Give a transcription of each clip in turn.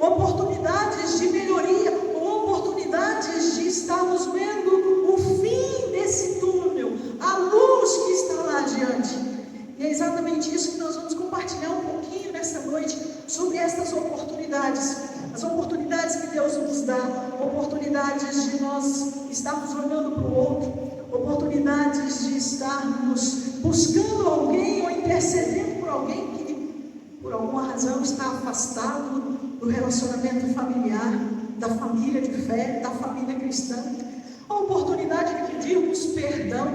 oportunidades de melhoria, oportunidades de estarmos vendo o fim desse túnel, a luz que está lá adiante. E é exatamente isso que nós vamos compartilhar um pouquinho nessa noite, sobre estas oportunidades, as oportunidades que Deus nos dá, oportunidades de nós estarmos olhando para o outro, oportunidades de estarmos buscando alguém ou intercedendo por alguém que por alguma razão está afastado do relacionamento familiar, da família de fé, da família cristã. A oportunidade de pedirmos perdão,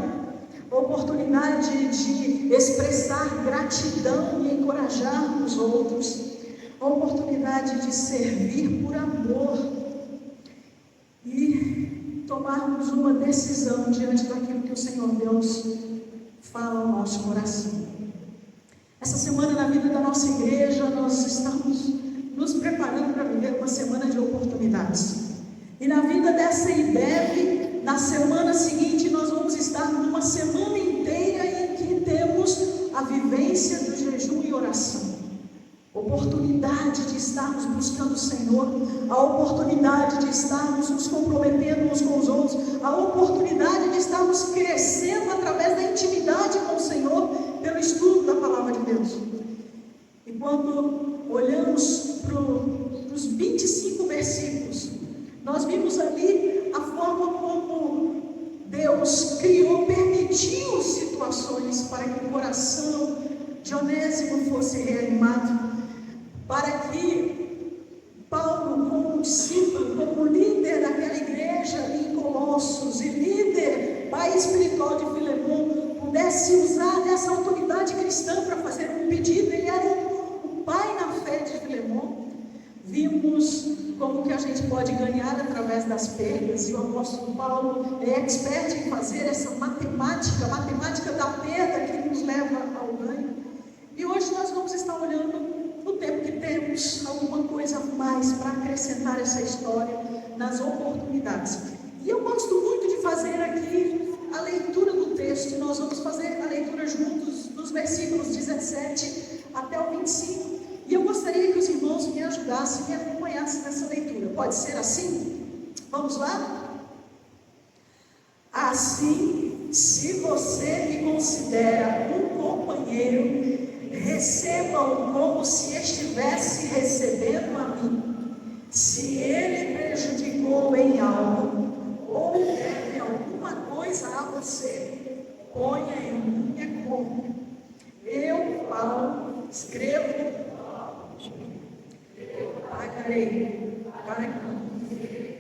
a oportunidade de expressar gratidão e encorajar os outros, a oportunidade de servir por amor e tomarmos uma decisão diante daquilo que o Senhor Deus fala ao nosso coração. Essa semana na vida da nossa igreja, nós estamos nos preparando para viver uma semana de oportunidades. E na vida dessa IBEV, na semana seguinte, nós vamos estar numa semana inteira em que temos a vivência do jejum e oração. Oportunidade de estarmos buscando o Senhor, a oportunidade de estarmos nos comprometendo uns com os outros, a oportunidade de estarmos crescendo através da intimidade com o Senhor, pelo estudo da Palavra de Deus. E quando olhamos para os 25 versículos, nós vimos ali a forma como Deus criou, permitiu situações para que o coração de Onésimo fosse reanimado, para que Paulo, como discípulo, como líder daquela igreja ali em Colossos e líder, pai espiritual de Filemon, pudesse usar dessa autoridade cristã para fazer um pedido. Ele era o pai na fé de Filemon. Vimos como que a gente pode ganhar através das perdas, e o apóstolo Paulo é expert em fazer essa matemática, a matemática da perda que nos leva ao ganho. E hoje nós vamos estar olhando no tempo que temos alguma coisa mais para acrescentar essa história nas oportunidades. E eu gosto muito de fazer aqui a leitura do texto. Nós vamos fazer a leitura juntos dos versículos 17 até o 25. E eu gostaria que os irmãos me ajudassem, me acompanhassem nessa leitura. Pode ser assim? Vamos lá? Assim, se você me considera um companheiro, receba-o como se estivesse recebendo a mim. Se ele prejudicou em algo, ou deve alguma coisa a você, ponha em minha conta. Eu, Paulo, escrevo, eu pagarei para que.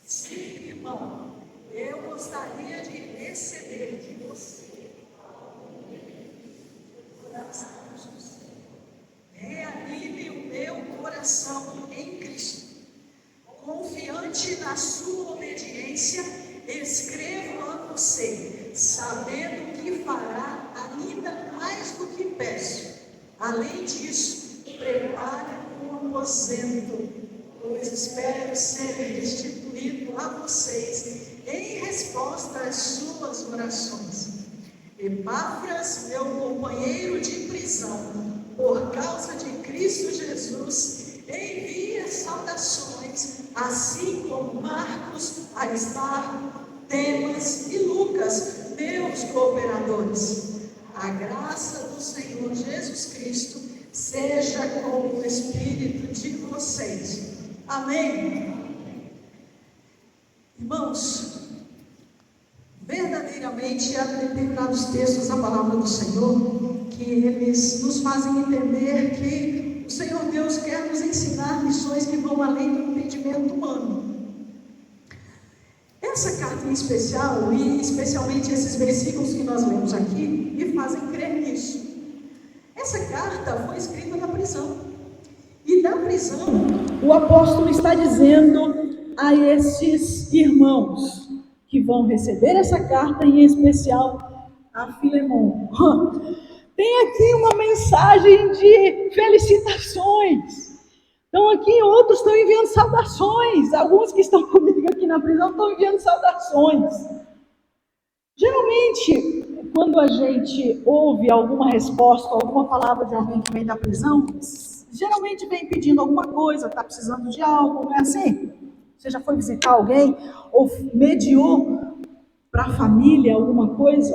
Sim, irmão, eu gostaria de receber de você. Reanime o meu coração em Cristo. Confiante na sua obediência, escrevo a você, sabendo que fará ainda mais do que peço. Além disso, prepare um aposento, pois espero ser restituído a vocês em resposta às suas orações. Epáfras, meu companheiro de prisão, por causa de Cristo Jesus, envia saudações, assim como Marcos, Aristarco, Demas e Lucas, meus cooperadores. A graça do Senhor Jesus Cristo seja com o espírito de vocês. Amém? Irmãos, verdadeiramente há determinados textos da palavra do Senhor que eles nos fazem entender que o Senhor Deus quer nos ensinar lições que vão além do entendimento humano. Essa carta em especial, e especialmente esses versículos que nós lemos aqui, me fazem crer nisso. Essa carta foi escrita na prisão. E da prisão, o apóstolo está dizendo a esses irmãos que vão receber essa carta, em especial a Filemon. Tem aqui uma mensagem de felicitações. Então aqui outros estão enviando saudações. Alguns que estão comigo aqui na prisão estão enviando saudações. Geralmente, quando a gente ouve alguma resposta, alguma palavra de alguém que vem da prisão, geralmente vem pedindo alguma coisa, está precisando de algo, não é assim? Você já foi visitar alguém ou mediou para a família alguma coisa?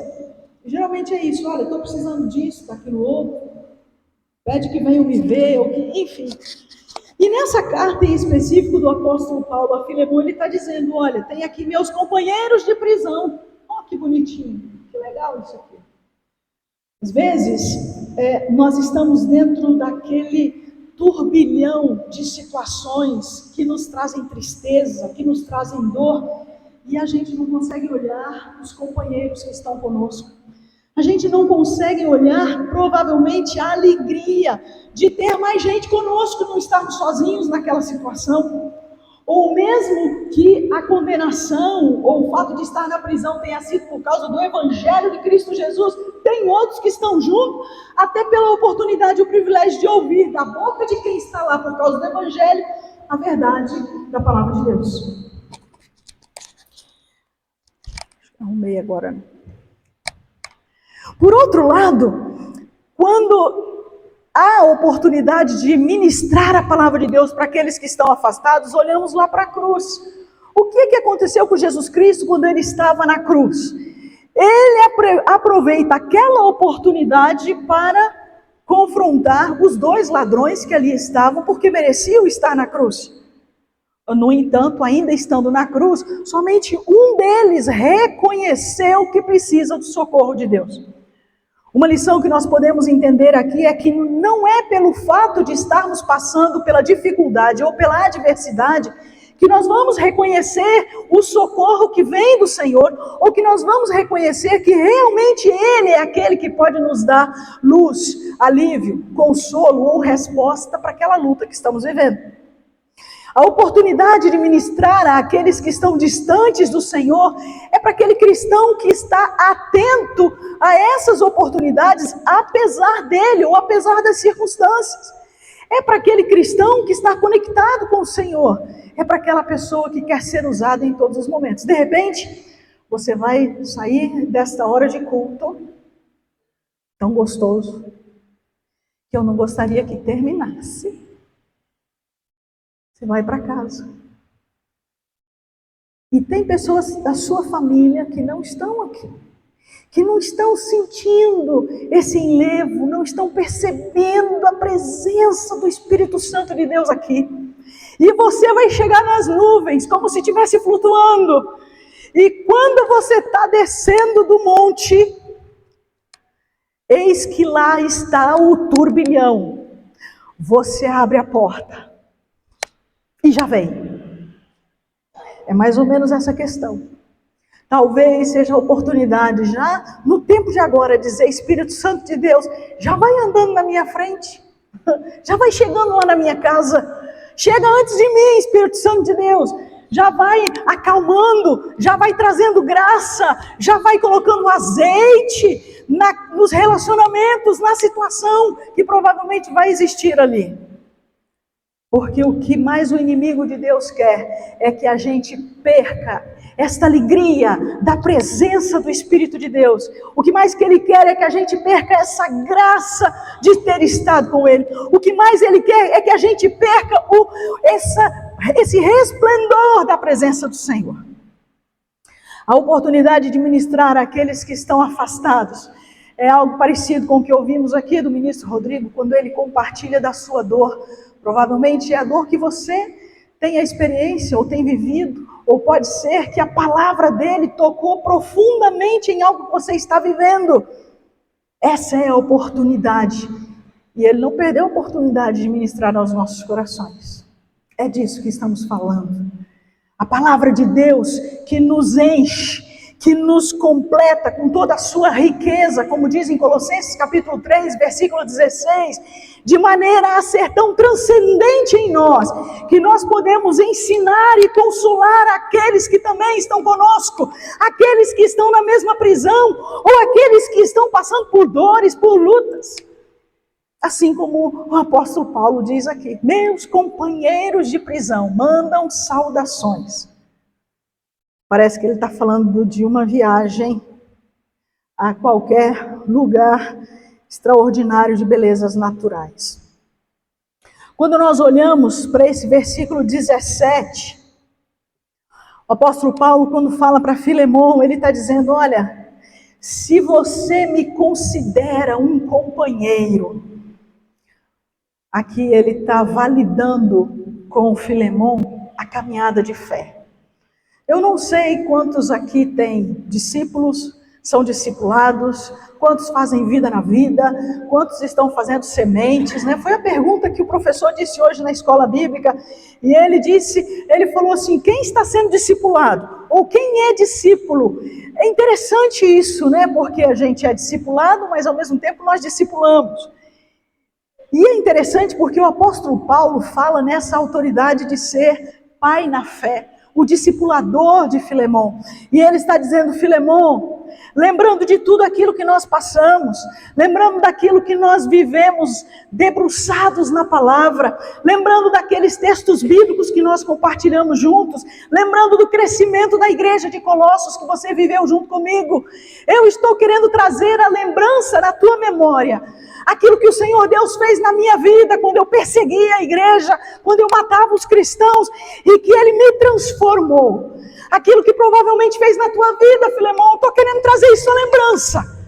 Geralmente é isso, olha, estou precisando disso, daquilo outro, pede que venham me ver, ou que, enfim. E nessa carta em específico do apóstolo Paulo a Filemão, ele está dizendo, olha, tem aqui meus companheiros de prisão. Olha que bonitinho, que legal isso aqui. Às vezes, nós estamos dentro daquele turbilhão de situações que nos trazem tristeza, que nos trazem dor, e a gente não consegue olhar os companheiros que estão conosco. A gente não consegue olhar, provavelmente, a alegria de ter mais gente conosco, não estarmos sozinhos naquela situação. Ou mesmo que a condenação, ou o fato de estar na prisão tenha sido por causa do Evangelho de Cristo Jesus, tem outros que estão juntos, até pela oportunidade e o privilégio de ouvir da boca de quem está lá por causa do Evangelho, a verdade da palavra de Deus. Arrumei agora. Por outro lado, quando há oportunidade de ministrar a palavra de Deus para aqueles que estão afastados, olhamos lá para a cruz. O que aconteceu com Jesus Cristo quando ele estava na cruz? Ele aproveita aquela oportunidade para confrontar os dois ladrões que ali estavam, porque mereciam estar na cruz. No entanto, ainda estando na cruz, somente um deles reconheceu que precisa do socorro de Deus. Uma lição que nós podemos entender aqui é que não é pelo fato de estarmos passando pela dificuldade ou pela adversidade que nós vamos reconhecer o socorro que vem do Senhor, ou que nós vamos reconhecer que realmente Ele é aquele que pode nos dar luz, alívio, consolo ou resposta para aquela luta que estamos vivendo. A oportunidade de ministrar àqueles que estão distantes do Senhor é para aquele cristão que está atento a essas oportunidades, apesar dele ou apesar das circunstâncias. É para aquele cristão que está conectado com o Senhor. É para aquela pessoa que quer ser usada em todos os momentos. De repente, você vai sair desta hora de culto tão gostoso que eu não gostaria que terminasse. Você vai para casa. E tem pessoas da sua família que não estão aqui, que não estão sentindo esse enlevo, não estão percebendo a presença do Espírito Santo de Deus aqui. E você vai chegar nas nuvens, como se estivesse flutuando. E quando você está descendo do monte, eis que lá está o turbilhão. Você abre a porta e já vem. É mais ou menos essa questão. Talvez seja a oportunidade já, no tempo de agora, dizer, Espírito Santo de Deus, já vai andando na minha frente, já vai chegando lá na minha casa, chega antes de mim, Espírito Santo de Deus, já vai acalmando, já vai trazendo graça, já vai colocando azeite nos relacionamentos, na situação que provavelmente vai existir ali. Porque o que mais o inimigo de Deus quer é que a gente perca esta alegria da presença do Espírito de Deus. O que mais que ele quer é que a gente perca essa graça de ter estado com ele. O que mais ele quer é que a gente perca esse resplendor da presença do Senhor. A oportunidade de ministrar àqueles que estão afastados é algo parecido com o que ouvimos aqui do ministro Rodrigo, quando ele compartilha da sua dor. Provavelmente é a dor que você tem a experiência ou tem vivido, ou pode ser que a palavra dele tocou profundamente em algo que você está vivendo. Essa é a oportunidade. E ele não perdeu a oportunidade de ministrar aos nossos corações. É disso que estamos falando. A palavra de Deus que nos enche, que nos completa com toda a sua riqueza, como diz em Colossenses capítulo 3, versículo 16, de maneira a ser tão transcendente em nós, que nós podemos ensinar e consolar aqueles que também estão conosco, aqueles que estão na mesma prisão, ou aqueles que estão passando por dores, por lutas. Assim como o apóstolo Paulo diz aqui, meus companheiros de prisão mandam saudações. Parece que ele está falando de uma viagem a qualquer lugar extraordinário de belezas naturais. Quando nós olhamos para esse versículo 17, o apóstolo Paulo, quando fala para Filemão, ele está dizendo, olha, se você me considera um companheiro, aqui ele está validando com Filemão a caminhada de fé. Eu não sei quantos aqui têm discípulos, são discipulados, quantos fazem vida na vida, quantos estão fazendo sementes, né? Foi a pergunta que o professor disse hoje na escola bíblica, e ele falou assim, quem está sendo discipulado? Ou quem é discípulo? É interessante isso, né? Porque a gente é discipulado, mas ao mesmo tempo nós discipulamos. E é interessante porque o apóstolo Paulo fala nessa autoridade de ser pai na fé, o discipulador de Filemão. E ele está dizendo, Filemão, lembrando de tudo aquilo que nós passamos, lembrando daquilo que nós vivemos debruçados na palavra, lembrando daqueles textos bíblicos que nós compartilhamos juntos, lembrando do crescimento da igreja de Colossos que você viveu junto comigo. Eu estou querendo trazer a lembrança na tua memória, aquilo que o Senhor Deus fez na minha vida, quando eu perseguia a igreja, quando eu matava os cristãos, e que Ele me transformou. Aquilo que provavelmente fez na tua vida, Filemão, eu estou querendo trazer isso à lembrança.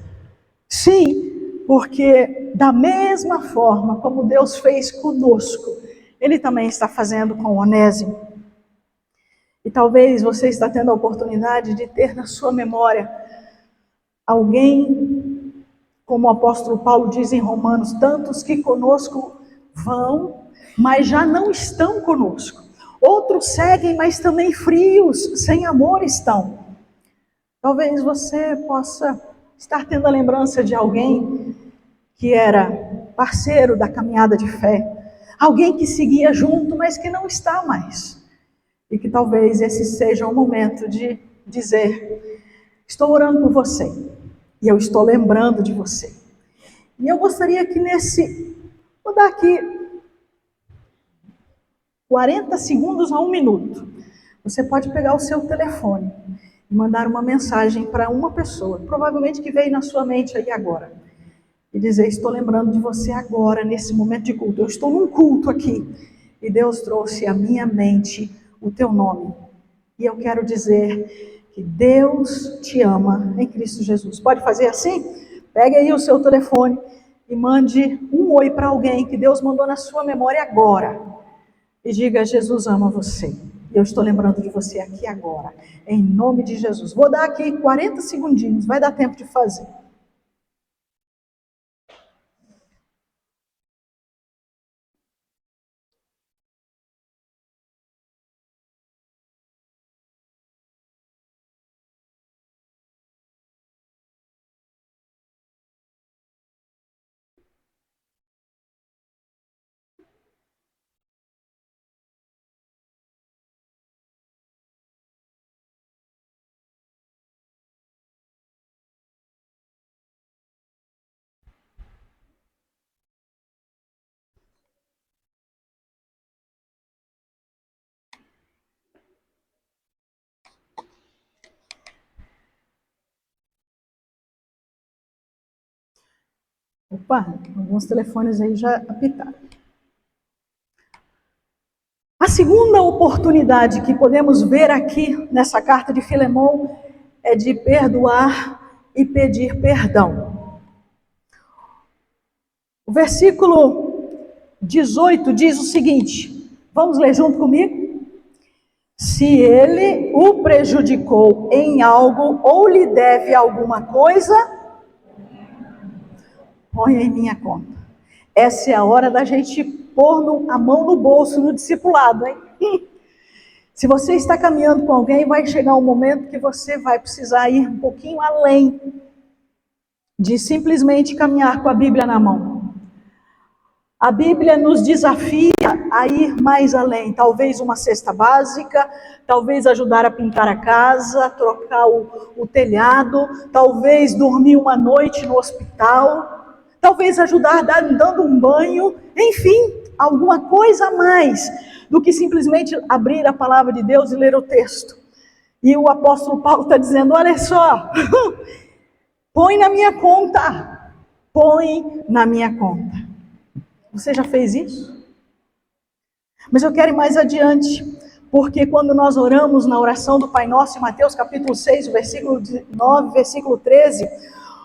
Sim, porque da mesma forma como Deus fez conosco, Ele também está fazendo com Onésimo. E talvez você está tendo a oportunidade de ter na sua memória alguém, como o apóstolo Paulo diz em Romanos, tantos que conosco vão, mas já não estão conosco. Outros seguem, mas também frios, sem amor estão. Talvez você possa estar tendo a lembrança de alguém que era parceiro da caminhada de fé, alguém que seguia junto, mas que não está mais. E que talvez esse seja o momento de dizer, estou orando por você. E eu estou lembrando de você. E eu gostaria que vou dar aqui 40 segundos a 1 minuto. Você pode pegar o seu telefone e mandar uma mensagem para uma pessoa, provavelmente que veio na sua mente aí agora. E dizer, estou lembrando de você agora, nesse momento de culto. Eu estou num culto aqui. E Deus trouxe à minha mente o teu nome. E eu quero dizer que Deus te ama em Cristo Jesus. Pode fazer assim? Pegue aí o seu telefone e mande um oi para alguém que Deus mandou na sua memória agora. E diga, Jesus ama você. Eu estou lembrando de você aqui agora. Em nome de Jesus. Vou dar aqui 40 segundinhos. Vai dar tempo de fazer. Opa, alguns telefones aí já apitaram. A segunda oportunidade que podemos ver aqui nessa carta de Filemão é de perdoar e pedir perdão. O versículo 18 diz o seguinte, vamos ler junto comigo? Se ele o prejudicou em algo ou lhe deve alguma coisa, ponha em minha conta. Essa é a hora da gente pôr a mão no bolso no discipulado, hein? Se você está caminhando com alguém, vai chegar um momento que você vai precisar ir um pouquinho além de simplesmente caminhar com a Bíblia na mão. A Bíblia nos desafia a ir mais além, talvez uma cesta básica, talvez ajudar a pintar a casa, trocar o telhado, talvez dormir uma noite no hospital, talvez ajudar dando um banho, enfim, alguma coisa a mais do que simplesmente abrir a palavra de Deus e ler o texto. E o apóstolo Paulo está dizendo, olha só, Põe na minha conta. Põe na minha conta. Você já fez isso? Mas eu quero ir mais adiante, porque quando nós oramos na oração do Pai Nosso, em Mateus capítulo 6, versículo 9, versículo 13,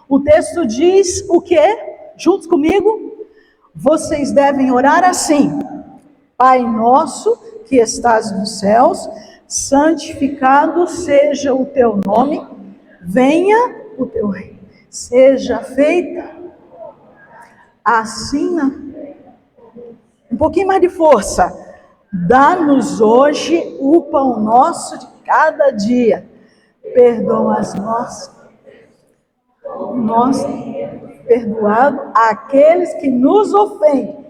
o texto diz o quê? Juntos comigo? Vocês devem orar assim: Pai nosso que estás nos céus, santificado seja o teu nome, venha o teu reino, seja feita assim um pouquinho mais de força. Dá-nos hoje o pão nosso de cada dia. Perdoa as nossas, nós perdoado aqueles que nos ofendem.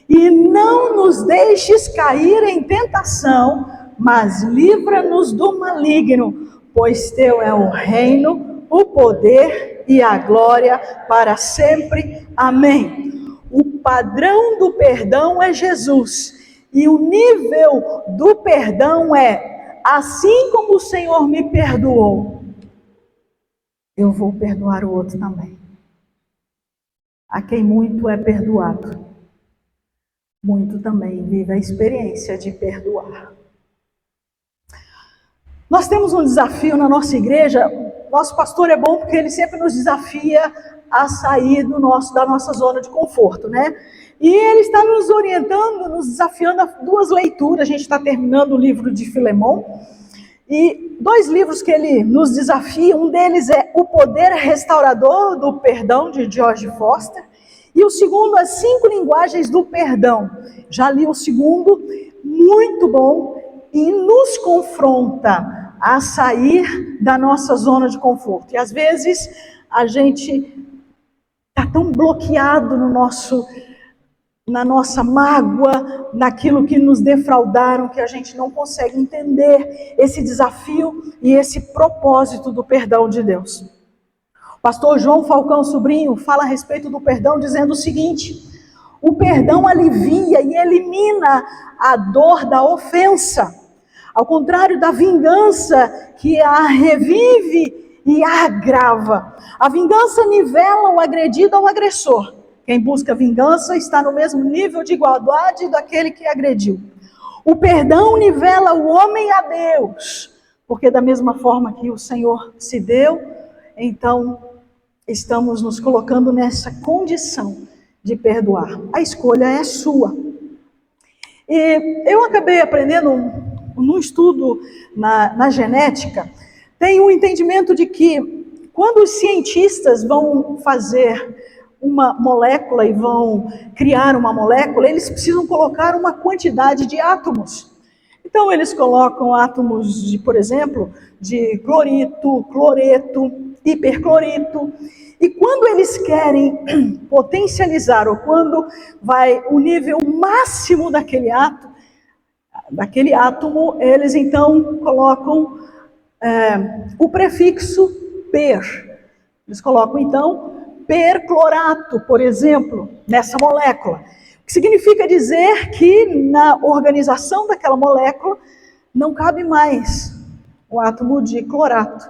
E não nos deixes cair em tentação, mas livra-nos do maligno, pois teu é o reino, o poder e a glória para sempre. Amém. O padrão do perdão é Jesus. E o nível do perdão é: assim como o Senhor me perdoou, eu vou perdoar o outro também. A quem muito é perdoado, muito também vive a experiência de perdoar. Nós temos um desafio na nossa igreja. Nosso pastor é bom porque ele sempre nos desafia a sair da nossa zona de conforto, né? E ele está nos orientando, nos desafiando a duas leituras. A gente está terminando o livro de Filemão. E dois livros que ele nos desafia, um deles é O Poder Restaurador do Perdão, de George Foster. E o segundo, As 5 Linguagens do Perdão. Já li o segundo, muito bom, e nos confronta a sair da nossa zona de conforto. E às vezes a gente está tão bloqueado na nossa mágoa, naquilo que nos defraudaram, que a gente não consegue entender esse desafio e esse propósito do perdão de Deus. O pastor João Falcão Sobrinho fala a respeito do perdão dizendo o seguinte: o perdão alivia e elimina a dor da ofensa, ao contrário da vingança que a revive e a agrava. A vingança nivela o agredido ao agressor. Quem busca vingança está no mesmo nível de igualdade daquele que agrediu. O perdão nivela o homem a Deus, porque da mesma forma que o Senhor se deu, então estamos nos colocando nessa condição de perdoar. A escolha é sua. E eu acabei aprendendo num estudo na genética, tem um entendimento de que quando os cientistas vão fazer uma molécula e vão criar uma molécula, eles precisam colocar uma quantidade de átomos. Então eles colocam átomos de, por exemplo, de clorito, cloreto, hiperclorito. E quando eles querem potencializar, ou quando vai o nível máximo daquele átomo, eles então colocam o prefixo per. Eles colocam então perclorato, por exemplo, nessa molécula. O que significa dizer que na organização daquela molécula não cabe mais o átomo de clorato,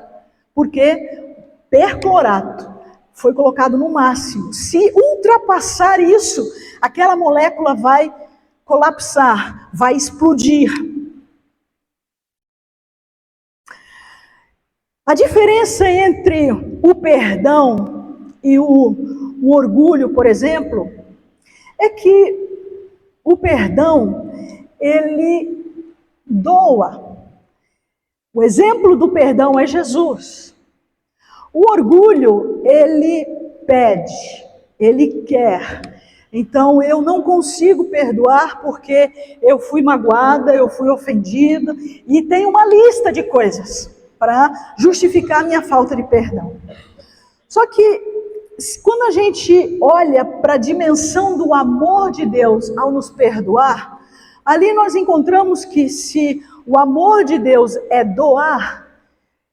porque perclorato foi colocado no máximo. Se ultrapassar isso, aquela molécula vai colapsar, vai explodir. A diferença entre o perdão e o orgulho, por exemplo, é que o perdão, ele doa. O exemplo do perdão é Jesus. O orgulho, ele pede, ele quer. Então eu não consigo perdoar porque eu fui magoada, eu fui ofendida, e tem uma lista de coisas para justificar a minha falta de perdão. Só que quando a gente olha para a dimensão do amor de Deus ao nos perdoar, ali nós encontramos que se o amor de Deus é doar,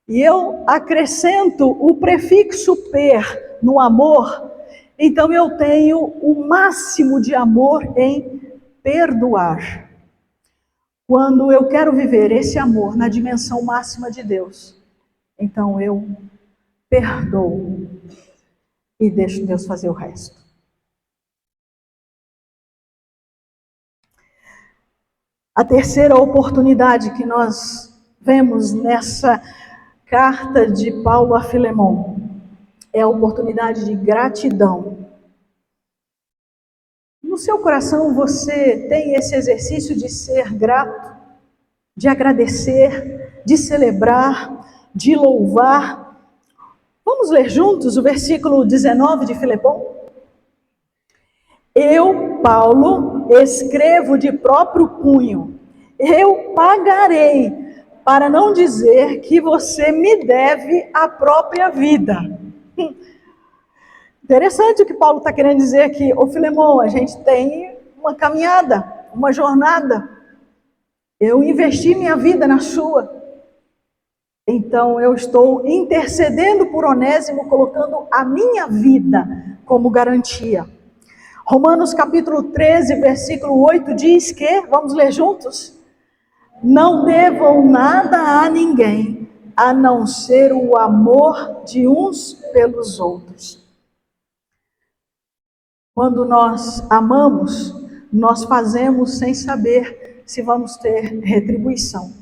e eu acrescento o prefixo per no amor, então eu tenho o máximo de amor em perdoar. Quando eu quero viver esse amor na dimensão máxima de Deus, então eu perdoo. e deixo Deus fazer o resto. A terceira oportunidade que nós vemos nessa carta de Paulo a Filemon é a oportunidade de gratidão. No seu coração você tem esse exercício de ser grato, de agradecer, de celebrar, de louvar. Vamos ler juntos o versículo 19 de Filemon? Eu, Paulo, escrevo de próprio punho, eu pagarei, para não dizer que você me deve a própria vida. Interessante o que Paulo está querendo dizer aqui. Ô Filemon, a gente tem uma caminhada, uma jornada. Eu investi minha vida na sua. Então eu estou intercedendo por Onésimo, colocando a minha vida como garantia. Romanos capítulo 13, versículo 8 diz que, vamos ler juntos? Não devam nada a ninguém, a não ser o amor de uns pelos outros. Quando nós amamos, nós fazemos sem saber se vamos ter retribuição.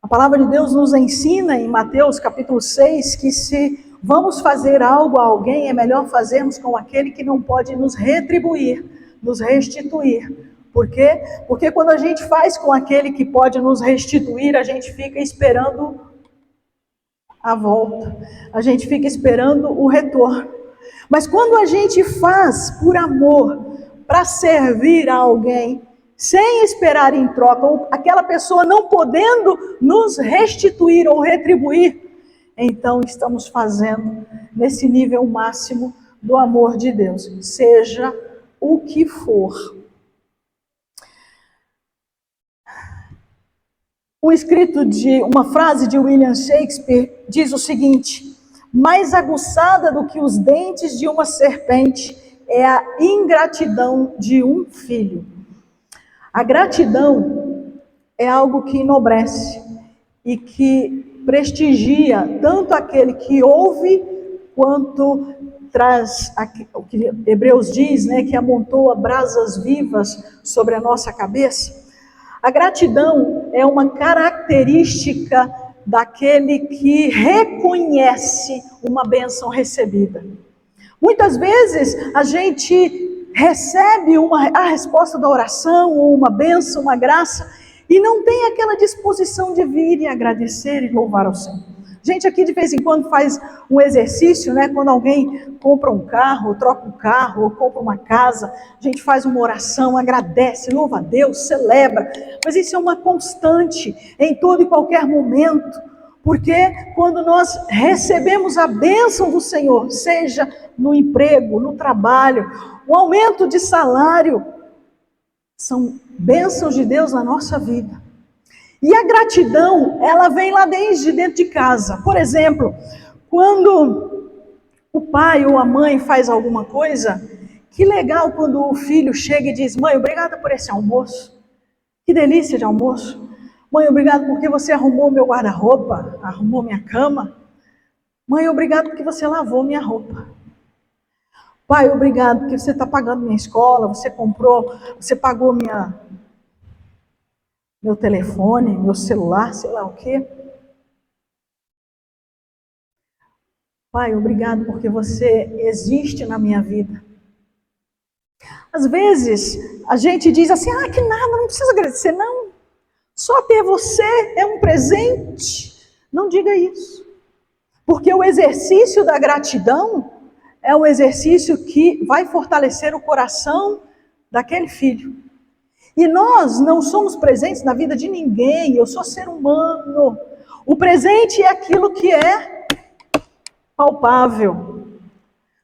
A palavra de Deus nos ensina em Mateus capítulo 6 que se vamos fazer algo a alguém, é melhor fazermos com aquele que não pode nos retribuir, nos restituir. Por quê? Porque quando a gente faz com aquele que pode nos restituir, a gente fica esperando a volta, a gente fica esperando o retorno. Mas quando a gente faz por amor, para servir a alguém, sem esperar em troca, ou aquela pessoa não podendo nos restituir ou retribuir, então estamos fazendo nesse nível máximo do amor de Deus, seja o que for. Uma frase de William Shakespeare diz o seguinte: mais aguçada do que os dentes de uma serpente é a ingratidão de um filho. A gratidão é algo que enobrece e que prestigia tanto aquele que ouve, quanto traz o que Hebreus diz, né, que amontoa brasas vivas sobre a nossa cabeça. A gratidão é uma característica daquele que reconhece uma bênção recebida. Muitas vezes a gente recebe a resposta da oração, ou uma bênção, uma graça, e não tem aquela disposição de vir e agradecer e louvar ao Senhor. A gente aqui de vez em quando faz um exercício, né? Quando alguém compra um carro, ou troca um carro, ou compra uma casa, a gente faz uma oração, agradece, louva a Deus, celebra. Mas isso é uma constante em todo e qualquer momento, porque quando nós recebemos a bênção do Senhor, seja no emprego, no trabalho, um aumento de salário, são bênçãos de Deus na nossa vida. E a gratidão, ela vem lá desde dentro de casa. Por exemplo, quando o pai ou a mãe faz alguma coisa, que legal quando o filho chega e diz: mãe, obrigada por esse almoço. Que delícia de almoço. Mãe, obrigado porque você arrumou meu guarda-roupa, arrumou minha cama. Mãe, obrigado porque você lavou minha roupa. Pai, obrigado porque você está pagando minha escola, você pagou meu telefone, meu celular, sei lá o quê. Pai, obrigado porque você existe na minha vida. Às vezes, a gente diz assim: que nada, não precisa agradecer, não. Só ter você é um presente. Não diga isso. Porque o exercício da gratidão é um exercício que vai fortalecer o coração daquele filho. E nós não somos presentes na vida de ninguém, eu sou ser humano. O presente é aquilo que é palpável.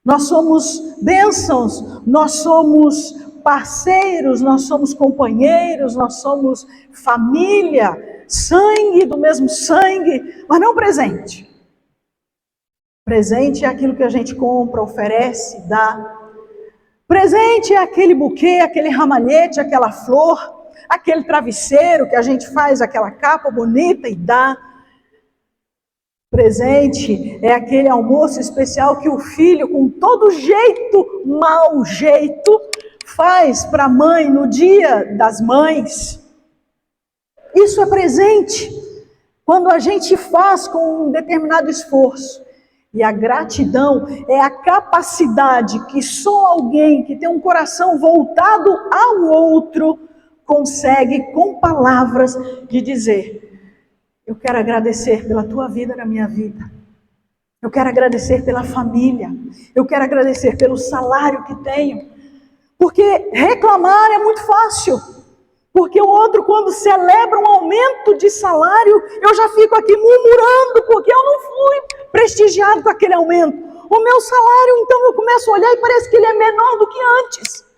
Nós somos bênçãos, nós somos parceiros, nós somos companheiros, nós somos família, sangue do mesmo sangue, mas não presente. Presente é aquilo que a gente compra, oferece, dá. Presente é aquele buquê, aquele ramalhete, aquela flor, aquele travesseiro que a gente faz aquela capa bonita e dá. Presente é aquele almoço especial que o filho, com todo jeito, mau jeito, faz para a mãe no dia das mães. Isso é presente. Quando a gente faz com um determinado esforço. E a gratidão é a capacidade que só alguém que tem um coração voltado ao outro consegue, com palavras, de dizer: eu quero agradecer pela tua vida na minha vida. Eu quero agradecer pela família. Eu quero agradecer pelo salário que tenho. Porque reclamar é muito fácil. Porque o outro, quando celebra um aumento de salário, eu já fico aqui murmurando, porque eu não fui prestigiado com aquele aumento. O meu salário, então, eu começo a olhar e parece que ele é menor do que antes.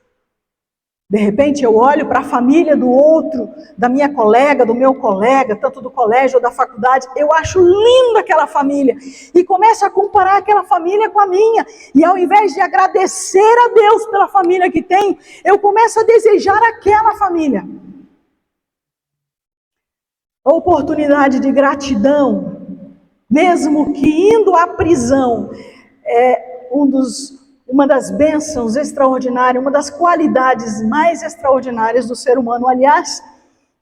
De repente eu olho para a família do outro, da minha colega, do meu colega, tanto do colégio ou da faculdade, eu acho linda aquela família, e começo a comparar aquela família com a minha, e ao invés de agradecer a Deus pela família que tenho, eu começo a desejar aquela família. A oportunidade de gratidão, mesmo que indo à prisão, é uma das bênçãos extraordinárias, uma das qualidades mais extraordinárias do ser humano. Aliás,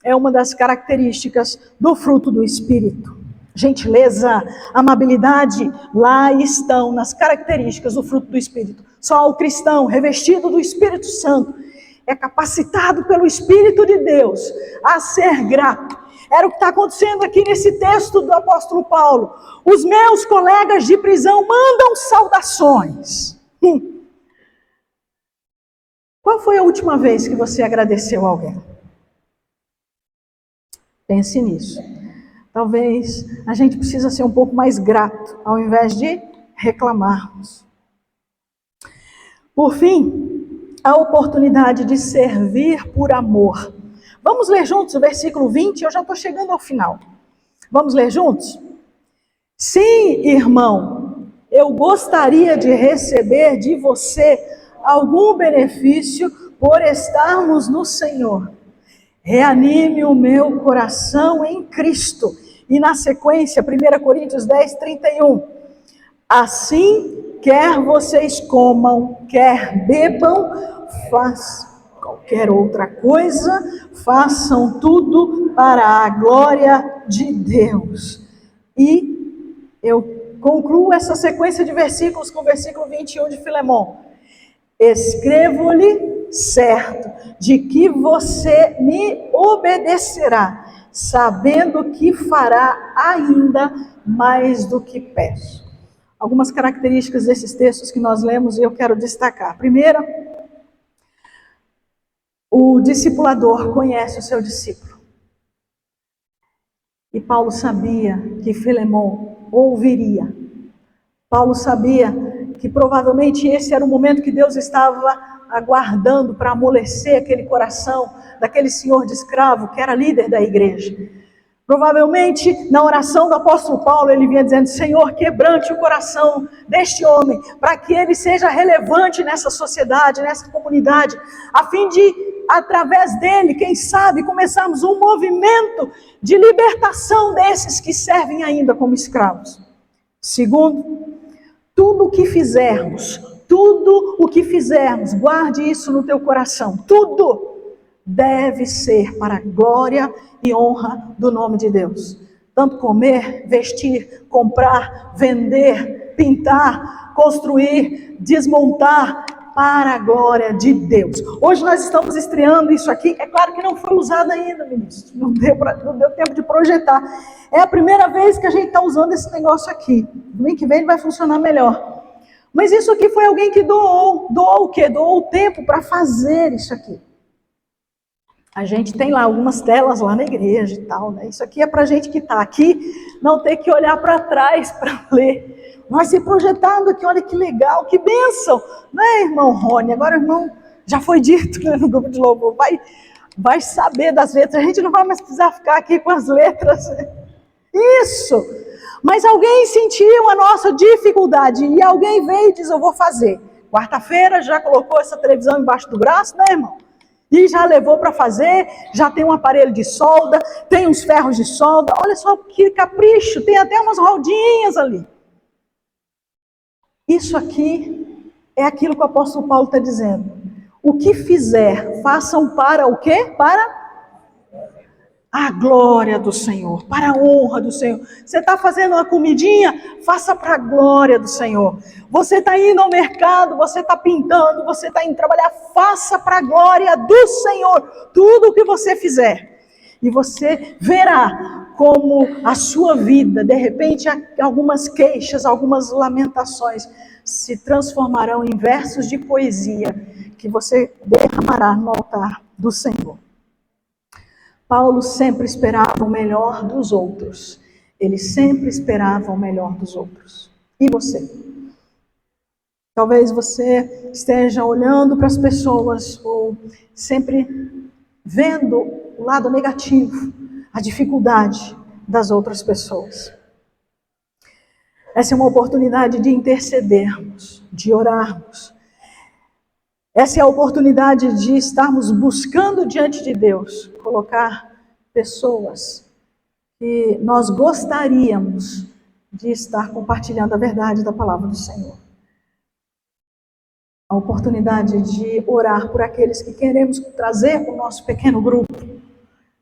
é uma das características do fruto do Espírito. Gentileza, amabilidade, lá estão nas características do fruto do Espírito. Só o cristão revestido do Espírito Santo é capacitado pelo Espírito de Deus a ser grato. Era o que está acontecendo aqui nesse texto do apóstolo Paulo. Os meus colegas de prisão mandam saudações. Qual foi a última vez que você agradeceu a alguém? Pense nisso. Talvez a gente precisa ser um pouco mais grato, ao invés de reclamarmos. Por fim, a oportunidade de servir por amor. Vamos ler juntos o versículo 20, eu já estou chegando ao final. Vamos ler juntos? Sim, irmão, eu gostaria de receber de você algum benefício por estarmos no Senhor. Reanime o meu coração em Cristo. E na sequência, 1 Coríntios 10, 31. Assim, quer vocês comam, quer bebam, façam qualquer outra coisa, façam tudo para a glória de Deus. E eu concluo essa sequência de versículos com o versículo 21 de Filemon. Escrevo-lhe certo de que você me obedecerá, sabendo que fará ainda mais do que peço. Algumas características desses textos que nós lemos e eu quero destacar. Primeira, o discipulador conhece o seu discípulo. E Paulo sabia que Filemon ouviria. Paulo sabia que provavelmente esse era o momento que Deus estava aguardando para amolecer aquele coração daquele senhor de escravo que era líder da igreja. Provavelmente, na oração do apóstolo Paulo, ele vinha dizendo: Senhor, quebrante o coração deste homem, para que ele seja relevante nessa sociedade, nessa comunidade, a fim de, através dele, quem sabe, começarmos um movimento de libertação desses que servem ainda como escravos. Segundo, tudo o que fizermos, guarde isso no teu coração, tudo deve ser para a glória e honra do nome de Deus. Tanto comer, vestir, comprar, vender, pintar, construir, desmontar, para a glória de Deus. Hoje nós estamos estreando isso aqui. É claro que não foi usado ainda, ministro. Não deu tempo de projetar. É a primeira vez que a gente está usando esse negócio aqui. Domingo que vem ele vai funcionar melhor. Mas isso aqui foi alguém que doou. Doou o quê? Doou o tempo para fazer isso aqui. A gente tem lá algumas telas lá na igreja e tal, né? Isso aqui é para a gente que está aqui não ter que olhar para trás para ler. Vai ser projetado aqui, olha que legal, que bênção. Não é, irmão Rony? Agora, irmão, já foi dito, né, no grupo de louvor, vai saber das letras. A gente não vai mais precisar ficar aqui com as letras. Isso! Mas alguém sentiu a nossa dificuldade e alguém veio e diz: eu vou fazer. Quarta-feira já colocou essa televisão embaixo do braço, né, irmão? E já levou para fazer, já tem um aparelho de solda, tem uns ferros de solda. Olha só que capricho, tem até umas rodinhas ali. Isso aqui é aquilo que o apóstolo Paulo está dizendo. O que fizer, façam para o quê? Para a glória do Senhor, para a honra do Senhor. Você está fazendo uma comidinha? Faça para a glória do Senhor. Você está indo ao mercado, você está pintando, você está indo trabalhar, faça para a glória do Senhor tudo o que você fizer. E você verá como a sua vida, de repente, algumas queixas, algumas lamentações se transformarão em versos de poesia que você derramará no altar do Senhor. Paulo sempre esperava o melhor dos outros. Ele sempre esperava o melhor dos outros. E você? Talvez você esteja olhando para as pessoas ou sempre vendo o lado negativo, a dificuldade das outras pessoas. Essa é uma oportunidade de intercedermos, de orarmos. Essa é a oportunidade de estarmos buscando diante de Deus, colocar pessoas que nós gostaríamos de estar compartilhando a verdade da palavra do Senhor. A oportunidade de orar por aqueles que queremos trazer para o nosso pequeno grupo.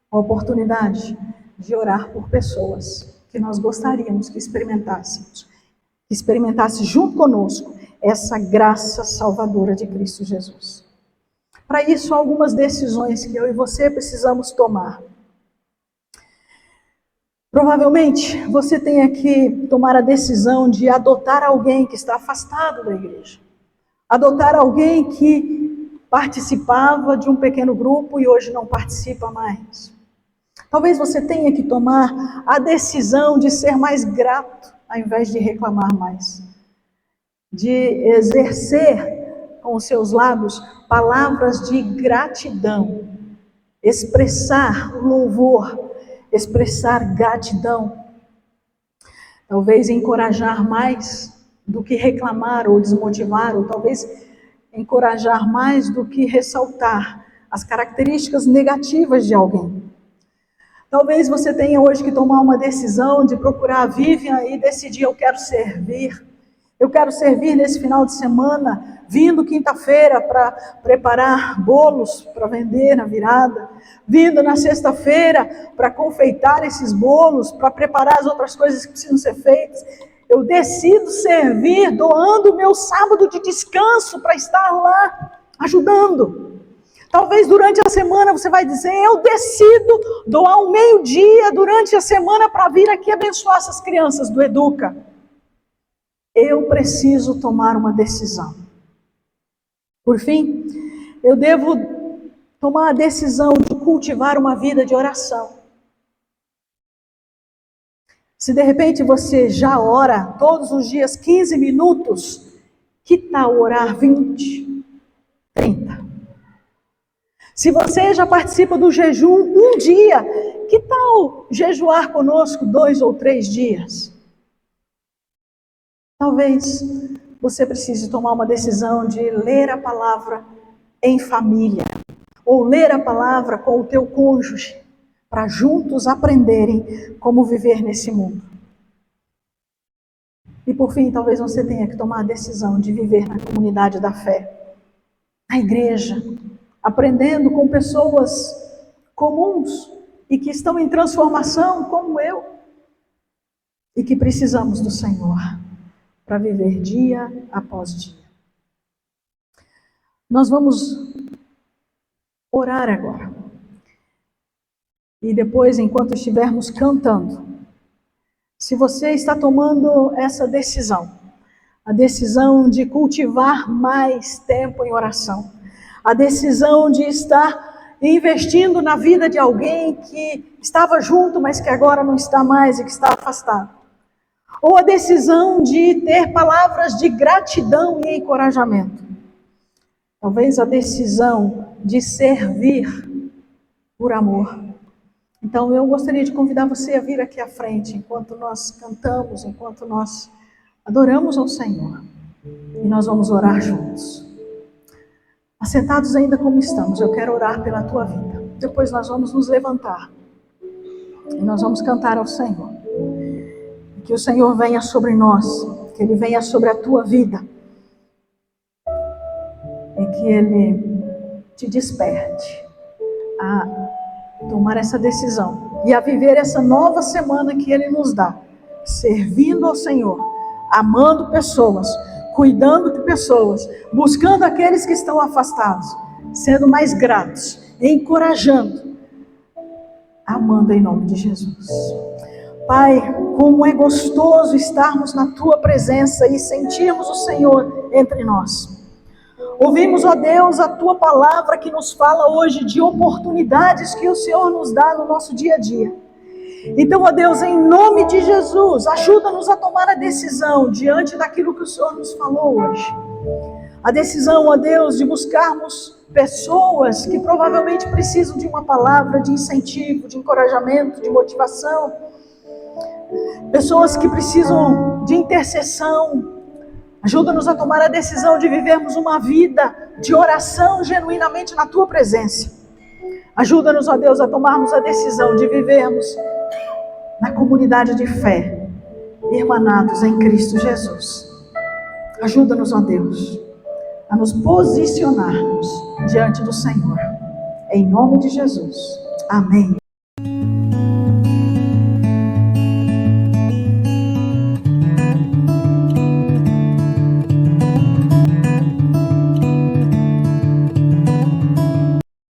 A oportunidade de orar por pessoas que nós gostaríamos que experimentassem junto conosco essa graça salvadora de Cristo Jesus. Para isso, há algumas decisões que eu e você precisamos tomar. Provavelmente, você tenha que tomar a decisão de adotar alguém que está afastado da igreja. Adotar alguém que participava de um pequeno grupo e hoje não participa mais. Talvez você tenha que tomar a decisão de ser mais grato, ao invés de reclamar mais. De exercer com os seus lábios palavras de gratidão, expressar louvor, expressar gratidão, talvez encorajar mais do que reclamar ou desmotivar, ou talvez encorajar mais do que ressaltar as características negativas de alguém. Talvez você tenha hoje que tomar uma decisão de procurar a Vivian e decidir: eu quero servir nesse final de semana, vindo quinta-feira para preparar bolos para vender na virada, vindo na sexta-feira para confeitar esses bolos, para preparar as outras coisas que precisam ser feitas. Eu decido servir, doando o meu sábado de descanso para estar lá, ajudando. Talvez durante a semana você vai dizer: eu decido doar um meio-dia durante a semana para vir aqui abençoar essas crianças do Educa. Eu preciso tomar uma decisão. Por fim, eu devo tomar a decisão de cultivar uma vida de oração. Se de repente você já ora todos os dias 15 minutos, que tal orar 20, 30? Se você já participa do jejum um dia, que tal jejuar conosco 2 ou 3 dias? Talvez você precise tomar uma decisão de ler a palavra em família, ou ler a palavra com o teu cônjuge, para juntos aprenderem como viver nesse mundo. E por fim, talvez você tenha que tomar a decisão de viver na comunidade da fé, na igreja, aprendendo com pessoas comuns e que estão em transformação como eu, e que precisamos do Senhor para viver dia após dia. Nós vamos orar agora. E depois, enquanto estivermos cantando, se você está tomando essa decisão, a decisão de cultivar mais tempo em oração, a decisão de estar investindo na vida de alguém que estava junto, mas que agora não está mais e que está afastado, ou a decisão de ter palavras de gratidão e encorajamento, talvez a decisão de servir por amor. Então eu gostaria de convidar você a vir aqui à frente, enquanto nós cantamos, enquanto nós adoramos ao Senhor, e nós vamos orar juntos. Assentados ainda como estamos, eu quero orar pela tua vida. Depois nós vamos nos levantar e nós vamos cantar ao Senhor. Que o Senhor venha sobre nós, que Ele venha sobre a tua vida e que Ele te desperte a tomar essa decisão e a viver essa nova semana que Ele nos dá, servindo ao Senhor, amando pessoas, cuidando de pessoas, buscando aqueles que estão afastados, sendo mais gratos, encorajando, amando em nome de Jesus. Pai, como é gostoso estarmos na tua presença e sentirmos o Senhor entre nós. Ouvimos, ó Deus, a tua palavra que nos fala hoje de oportunidades que o Senhor nos dá no nosso dia a dia. Então, ó Deus, em nome de Jesus, ajuda-nos a tomar a decisão diante daquilo que o Senhor nos falou hoje. A decisão, ó Deus, de buscarmos pessoas que provavelmente precisam de uma palavra de incentivo, de encorajamento, de motivação. Pessoas que precisam de intercessão. Ajuda-nos a tomar a decisão de vivermos uma vida de oração genuinamente na tua presença. Ajuda-nos, ó Deus, a tomarmos a decisão de vivermos na comunidade de fé, irmanados em Cristo Jesus. Ajuda-nos, ó Deus, a nos posicionarmos diante do Senhor. Em nome de Jesus. Amém.